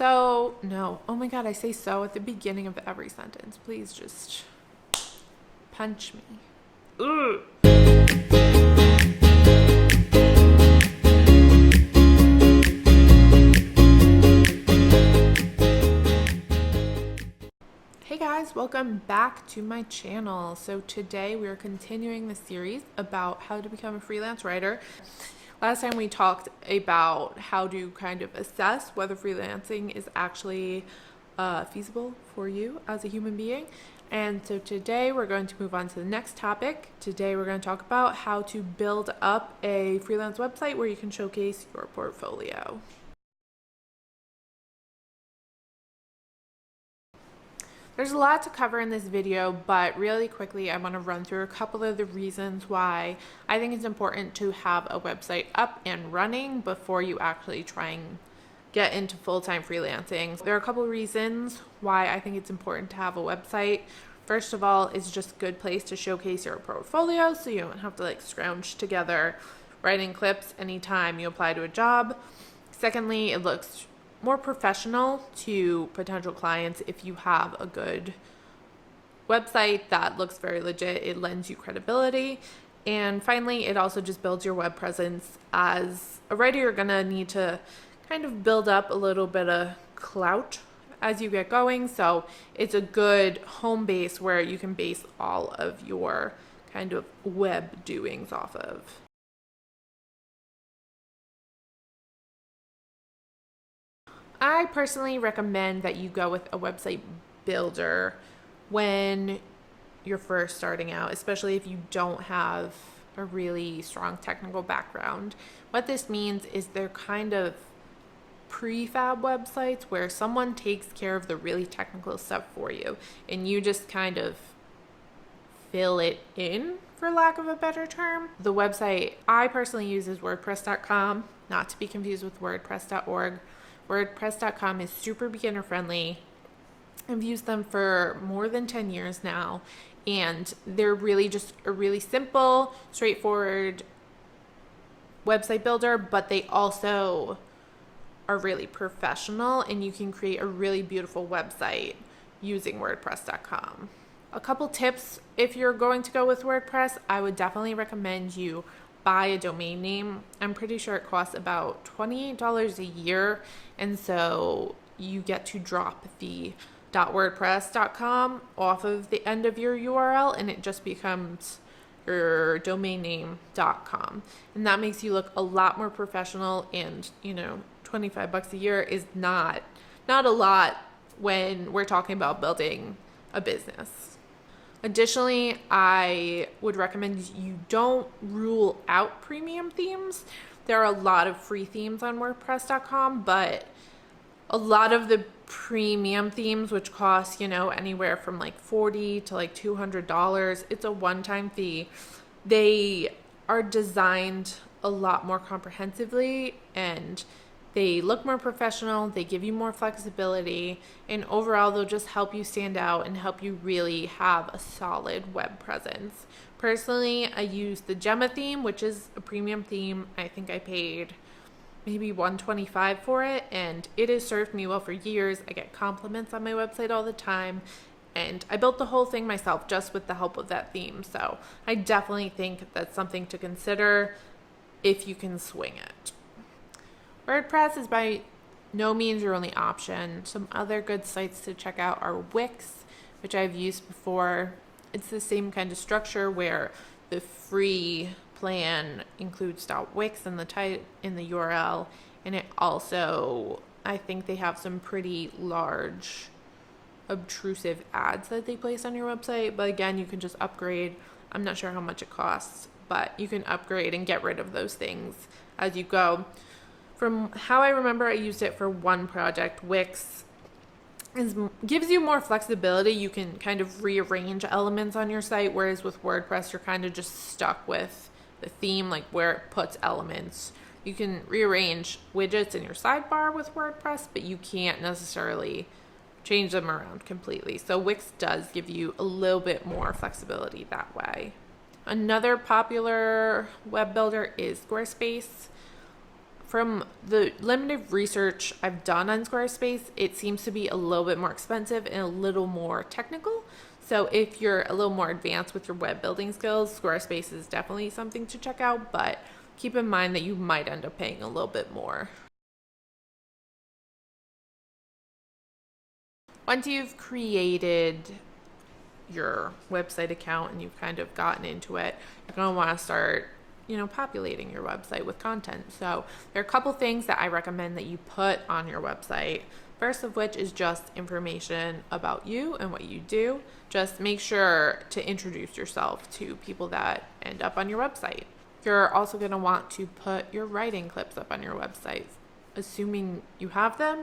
So, no. Oh my God, I say so at the beginning of every sentence. Please just punch me. Ugh. Hey guys, welcome back to my channel. So today we are continuing the series about how to become a freelance writer. Last time we talked about how to kind of assess whether freelancing is actually feasible for you as a human being. And so today we're going to move on to the next topic. Today we're going to talk about how to build up a freelance website where you can showcase your portfolio. There's a lot to cover in this video, but really quickly I want to run through a couple of the reasons why I think it's important to have a website up and running before you actually try and get into full-time freelancing. There are a couple of reasons why I think it's important to have a website. First of all, it's just a good place to showcase your portfolio so you don't have to scrounge together writing clips anytime you apply to a job. Secondly, it looks more professional to potential clients if you have a good website that looks very legit. It lends you credibility. And finally, it also just builds your web presence. As a writer, you're gonna need to kind of build up a little bit of clout as you get going. So it's a good home base where you can base all of your kind of web doings off of. I personally recommend that you go with a website builder when you're first starting out, especially if you don't have a really strong technical background. What this means is they're kind of prefab websites where someone takes care of the really technical stuff for you and you just kind of fill it in, for lack of a better term. The website I personally use is WordPress.com, not to be confused with WordPress.org. WordPress.com is super beginner friendly. I've used them for more than 10 years now, and they're really just a really simple, straightforward website builder, but they also are really professional, and you can create a really beautiful website using WordPress.com. A couple tips: if you're going to go with WordPress, I would definitely recommend you buy a domain name. I'm pretty sure it costs about $28 a year, and so you get to drop the .wordpress.com off of the end of your URL and it just becomes your domain name.com, and that makes you look a lot more professional. And $25 a year is not a lot when we're talking about building a business. Additionally, I would recommend you don't rule out premium themes. There are a lot of free themes on WordPress.com, but a lot of the premium themes, which cost, anywhere from $40 to $200, it's a one-time fee. They are designed a lot more comprehensively and they look more professional, they give you more flexibility, and overall they'll just help you stand out and help you really have a solid web presence. Personally, I use the Gemma theme, which is a premium theme. I think I paid maybe $125 for it, and it has served me well for years. I get compliments on my website all the time, and I built the whole thing myself just with the help of that theme. So I definitely think that's something to consider if you can swing it. WordPress is by no means your only option. Some other good sites to check out are Wix, which I've used before. It's the same kind of structure where the free plan includes .wix in the URL, and it also, I think they have some pretty large obtrusive ads that they place on your website, but again, you can just upgrade. I'm not sure how much it costs, but you can upgrade and get rid of those things as you go. From how I remember, I used it for one project. Wix gives you more flexibility. You can kind of rearrange elements on your site, whereas with WordPress, you're kind of just stuck with the theme, where it puts elements. You can rearrange widgets in your sidebar with WordPress, but you can't necessarily change them around completely. So Wix does give you a little bit more flexibility that way. Another popular web builder is Squarespace. From the limited research I've done on Squarespace, it seems to be a little bit more expensive and a little more technical. So if you're a little more advanced with your web building skills, Squarespace is definitely something to check out, but keep in mind that you might end up paying a little bit more. Once you've created your website account and you've kind of gotten into it, you're going to want to start, populating your website with content. So there are a couple things that I recommend that you put on your website. First of which is just information about you and what you do. Just make sure to introduce yourself to people that end up on your website. You're also going to want to put your writing clips up on your website, assuming you have them.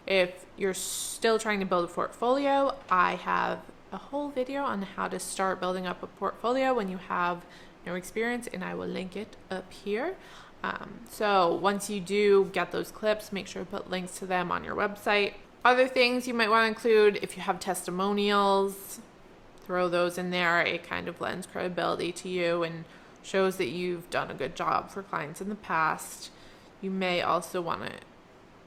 If you're still trying to build a portfolio, I have a whole video on how to start building up a portfolio when you have no experience, and I will link it up here. So once you do get those clips, make sure to put links to them on your website. Other things you might want to include, if you have testimonials, throw those in there. It kind of lends credibility to you and shows that you've done a good job for clients in the past. You may also want to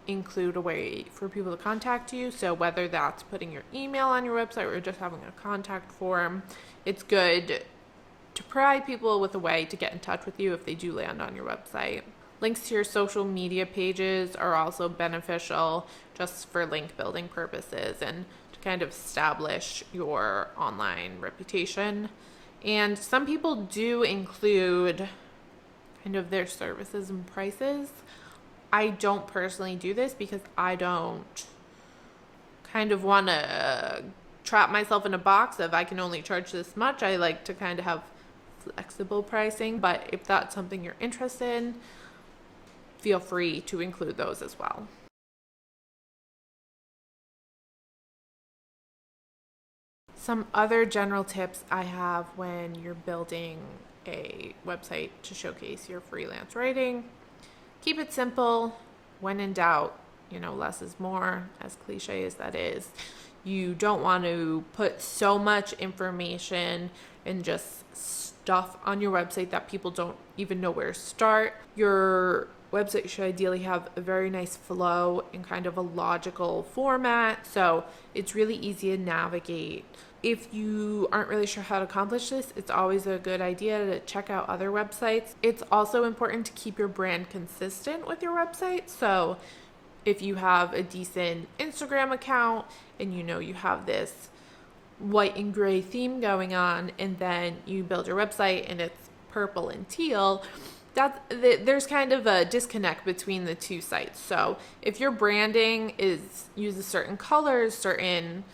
include a way for people to contact you. So whether that's putting your email on your website or just having a contact form, it's good to provide people with a way to get in touch with you if they do land on your website. Links to your social media pages are also beneficial just for link building purposes and to kind of establish your online reputation. And some people do include kind of their services and prices. I don't personally do this because I don't kind of want to trap myself in a box of I can only charge this much. I like to kind of have flexible pricing, but if that's something you're interested in, feel free to include those as well. Some other general tips I have when you're building a website to showcase your freelance writing: keep it simple. When in doubt, less is more, as cliche as that is. You don't want to put so much information and just stuff on your website that people don't even know where to start. Your website should ideally have a very nice flow and kind of a logical format, so it's really easy to navigate. If you aren't really sure how to accomplish this, it's always a good idea to check out other websites. It's also important to keep your brand consistent with your website. So if you have a decent Instagram account and you have this white and gray theme going on, and then you build your website and it's purple and teal, there's kind of a disconnect between the two sites. So if your branding uses certain colors, certain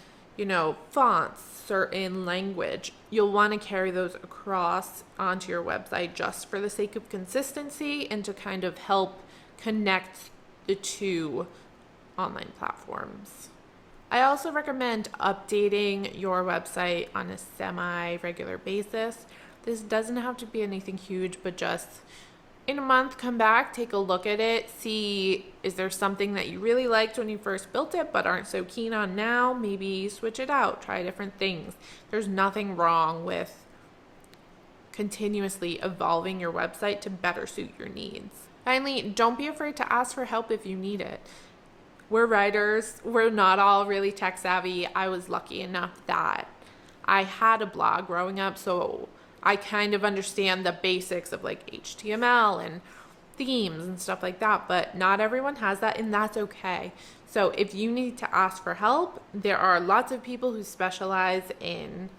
fonts, certain language, you'll want to carry those across onto your website just for the sake of consistency and to kind of help connect the two online platforms. I also recommend updating your website on a semi-regular basis. This doesn't have to be anything huge, but just in a month, come back, take a look at it, see, is there something that you really liked when you first built it but aren't so keen on now? Maybe switch it out, try different things. There's nothing wrong with continuously evolving your website to better suit your needs. Finally, don't be afraid to ask for help if you need it. We're writers. We're not all really tech savvy. I was lucky enough that I had a blog growing up, so I kind of understand the basics of like HTML and themes and stuff like that, but not everyone has that, and that's okay. So if you need to ask for help, there are lots of people who specialize in,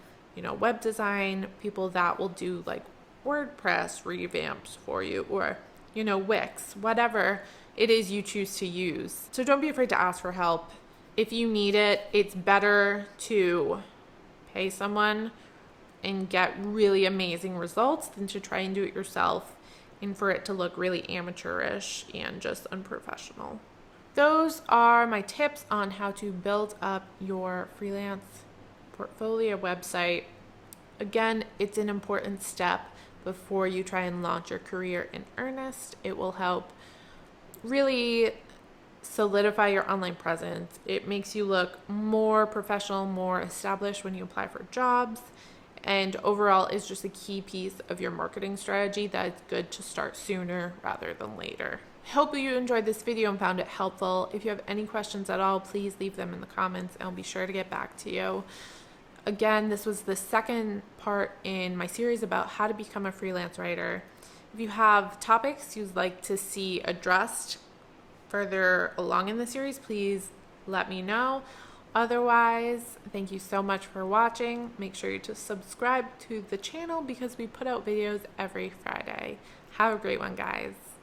web design, people that will do like WordPress revamps for you, or, Wix, whatever it is you choose to use. So don't be afraid to ask for help. If you need it, it's better to pay someone and get really amazing results than to try and do it yourself and for it to look really amateurish and just unprofessional. Those are my tips on how to build up your freelance portfolio website. Again, it's an important step before you try and launch your career in earnest. It will help really solidify your online presence. It makes you look more professional, more established when you apply for jobs, and overall is just a key piece of your marketing strategy that's good to start sooner rather than later. Hope you enjoyed this video and found it helpful. If you have any questions at all, please leave them in the comments and I'll be sure to get back to you. Again, this was the second part in my series about how to become a freelance writer. If you have topics you'd like to see addressed further along in the series, please let me know. Otherwise, thank you so much for watching. Make sure you to subscribe to the channel because we put out videos every Friday. Have a great one, guys.